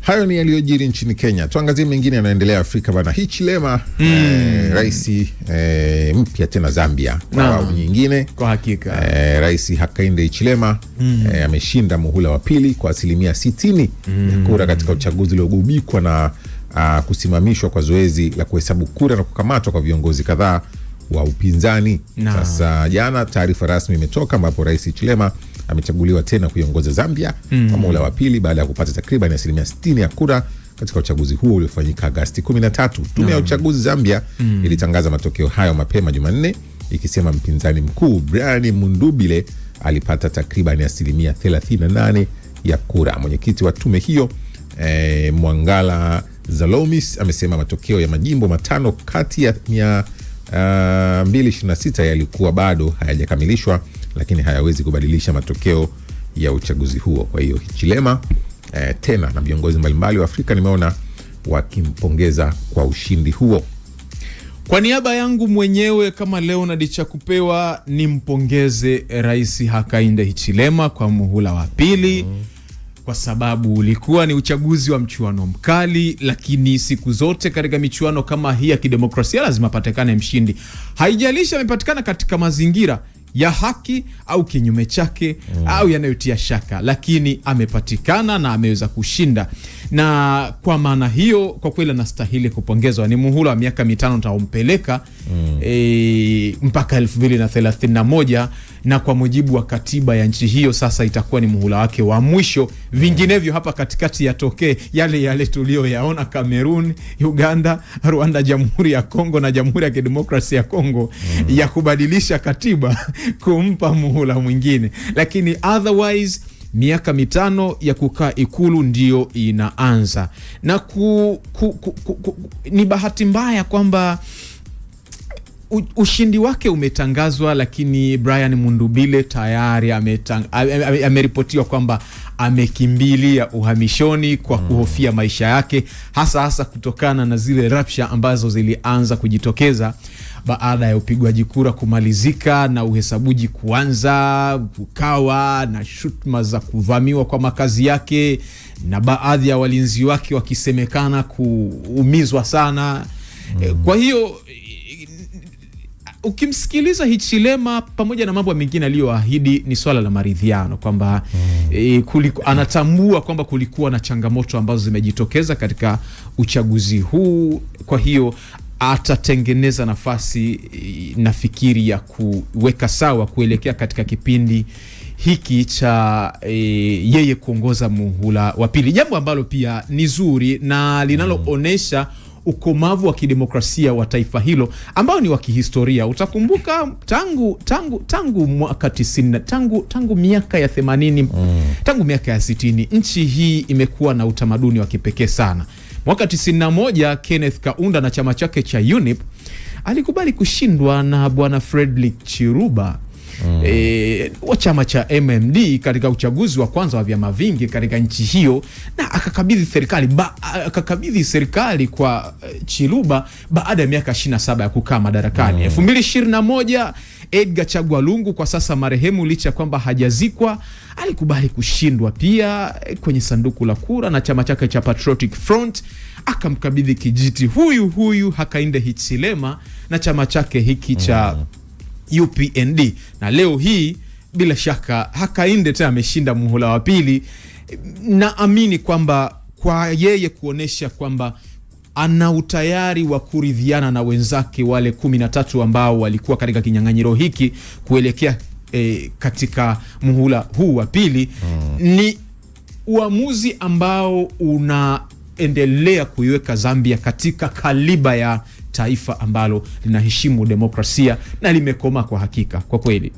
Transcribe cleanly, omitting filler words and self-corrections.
Hayo ni yaliyojiri nchini Kenya. Tuangazie mengine yanaendelea Afrika bana. Hichilema rais mpya tena Zambia kwa awamu nyingine. Kwa hakika Rais Hakainde Hichilema ameshinda muhula wa pili kwa 60% ya kura katika uchaguzi uliogubikwa na kusimamishwa kwa zoezi la kuhesabu kura na kukamatwa kwa viongozi kadhaa wa upinzani. Sasa jana taarifa rasmi imetoka ambapo Rais Hichilema amechaguliwa tena kuiongoza Zambia kwa muhula wa pili baada ya kupata takriban 60% ya kura katika uchaguzi huo uliofanyika Agosti 13. Tume ya uchaguzi Zambia ilitangaza matokeo hayo mapema Jumanne ikisema mpinzani mkuu Brian Mundubile alipata takriban 38% ya kura. Mwenyekiti wa tume hiyo Mwangala Zalomis amesema matokeo ya majimbo matano kati ya 226 yalikuwa bado hayajakamilishwa, lakini hayawezi kubadilisha matokeo ya uchaguzi huo. Kwa hiyo Hichilema tena na viongozi mbalimbali wa Afrika nimeona wakimpongeza kwa ushindi huo. Kwa niaba yangu mwenyewe kama Leonard Chakupewa nimpongeze Rais Hakainde Hichilema kwa muhula wa pili. Kwa sababu ulikuwa ni uchaguzi wa mchuano mkali, lakini siku zote katika michuano kama hii ya kidemokrasia lazima patikane mshindi. Haijalishi amepatikana katika mazingira ya haki au kinyume chake au yanayotia shaka, lakini amepatikana na ameweza kushinda. Na kwa maana hiyo kwa kweli anastahili kupongezwa. Ni muhula wa miaka 5 utaompeleka mpaka 2031, na kwa mujibu wa katiba ya nchi hiyo sasa itakuwa ni muhula wake wa mwisho. Vinginevyo hapa katikati yatokee yale tulioyaona Cameroon, Uganda, Rwanda, Jamhuri ya Kongo na Jamhuri ya Kidemokrasia ya Kongo ya kubadilisha katiba kumpa muhula mwingine. Lakini otherwise miaka 5 ya kukaa Ikulu ndio inaanza. Na ni bahati mbaya kwamba ushindi wake umetangazwa, lakini Brian Mundubile tayari ameripotiwa kwamba amekimbilia uhamishoni kwa kuhofia maisha yake, hasa kutokana na zile rapsha ambazo zilianza kujitokeza baada ya upigwaji kura kumalizika na uhesabuji kuanza. Kukawa na shutuma za kuvamiwa kwa makazi yake na baadhi ya walinzi wake wakisemekana kuumizwa sana. Kwa hiyo ukimsikiliza Hichilema pamoja na mambo mengine aliyoahidi ni swala la maridhiano, kwamba anatambua kwamba kulikuwa na changamoto ambazo zimejitokeza katika uchaguzi huu. Kwa hiyo atatengeneza nafasi nafikiri ya kuweka sawa kuelekea katika kipindi hiki cha yeye kuongoza muhula wa pili, jambo ambalo pia ni zuri na linaloonesha ukomavu wa kidemokrasia wa taifa hilo ambao ni wa kihistoria. Utakumbuka tangu mwaka 90, tangu miaka ya 80, tangu miaka ya 60 nchi hii imekuwa na utamaduni wa kipekee sana. Mwaka 91 Kenneth Kaunda na chama chake cha UNIP alikubali kushindwa na bwana Frederick Chiruba wa chama cha MMD katika uchaguzi wa kwanza wa vyama vingi katika nchi hiyo, na akakabidhi serikali kwa Chiruba baada ya miaka 27 ya kukaa madarakani. 2021 Edgar Chagwa Lungu, kwa sasa marehemu, licha kwamba hajazikwa, alikubali kushindwa pia kwenye sanduku la kura na chama chake cha Patriotic Front, akamkabidhi kijiti huyu Hakainde Hichilema na chama chake hiki cha UPND. Na leo hii bila shaka Hakainde tena ameshinda muhula wa pili. Naamini kwamba kwa yeye kuonesha kwamba ana utayari wa kuridhiana na wenzake wale 13 ambao walikuwa katika kinyang'anyiro hiki kuelekea katika muhula huu wa pili, ni uamuzi ambao unaendelea kuiweka Zambia katika kaliba ya taifa ambalo linaheshimu demokrasia na limekoma kwa hakika, kwa kweli.